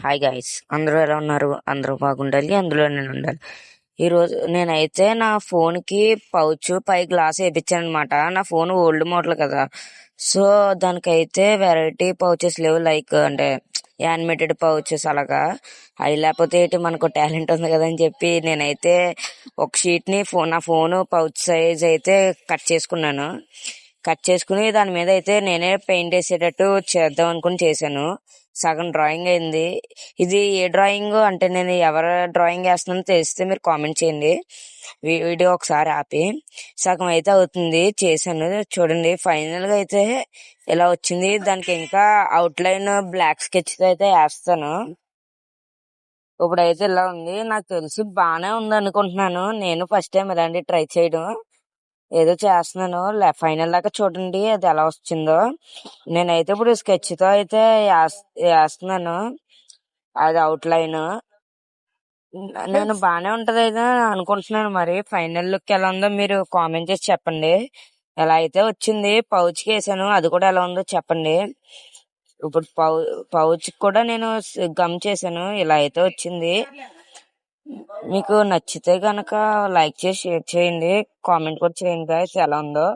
Hi guys, అందరూ ఎలా ఉన్నారు? అందరూ బాగుండాలి, అందులో నేను ఉండాలి. ఈరోజు నేనైతే నా ఫోన్ కి పౌచ్ పై గ్లాస్ వేయించాను అనమాట. నా ఫోన్ ఓల్డ్ మోడల్ కదా, సో దానికైతే వెరైటీ పౌచెస్ లేవు, లైక్ అంటే యానిమేటెడ్ పౌచెస్ అలాగా. అవి లేకపోతే ఏంటి, మనకు టాలెంట్ ఉంది కదా అని చెప్పి నేనైతే ఒక షీట్ ని నా ఫోన్ పౌచ్ సైజ్ అయితే కట్ చేసుకున్నాను. కట్ చేసుకుని దాని మీద అయితే నేనే పెయింట్ వేసేటట్టు చేద్దాం అనుకుని చేశాను. సగం డ్రాయింగ్ అయింది. ఇది ఏ డ్రాయింగ్ అంటే నేను ఎవరు డ్రాయింగ్ వేస్తున్నానో తెలిస్తే మీరు కామెంట్ చేయండి. వీడియో ఒకసారి ఆపి. సగం అయితే అవుతుంది, చేశాను చూడండి. ఫైనల్ గా అయితే ఇలా వచ్చింది. దానికి ఇంకా అవుట్ లైన్ బ్లాక్ స్కెచ్ అయితే వేస్తాను. ఇప్పుడైతే ఇలా ఉంది. నాకు తెలిసి బానే ఉంది అనుకుంటున్నాను. నేను ఫస్ట్ టైం ఇలాంటి ట్రై చేయడం. ఏదో చేస్తున్నాను. ఫైనల్ దాకా చూడండి అది ఎలా వచ్చిందో. నేనైతే ఇప్పుడు స్కెచ్ తో అయితే వేస్తున్నాను అది అవుట్ లైన్. నేను బానే ఉంటది అయితే అనుకుంటున్నాను. మరి ఫైనల్ లుక్ ఎలా ఉందో మీరు కామెంట్ చేసి చెప్పండి. ఎలా అయితే వచ్చింది, పౌచ్ కి వేసాను, అది కూడా ఎలా ఉందో చెప్పండి. ఇప్పుడు పౌచ్ కూడా నేను గమ్ చేశాను. ఇలా అయితే వచ్చింది. మీకు నచ్చితే గనక లైక్ చేసి షేర్ చేయండి, కామెంట్ కూడా చేయండి గైస్ ఎలా ఉందో.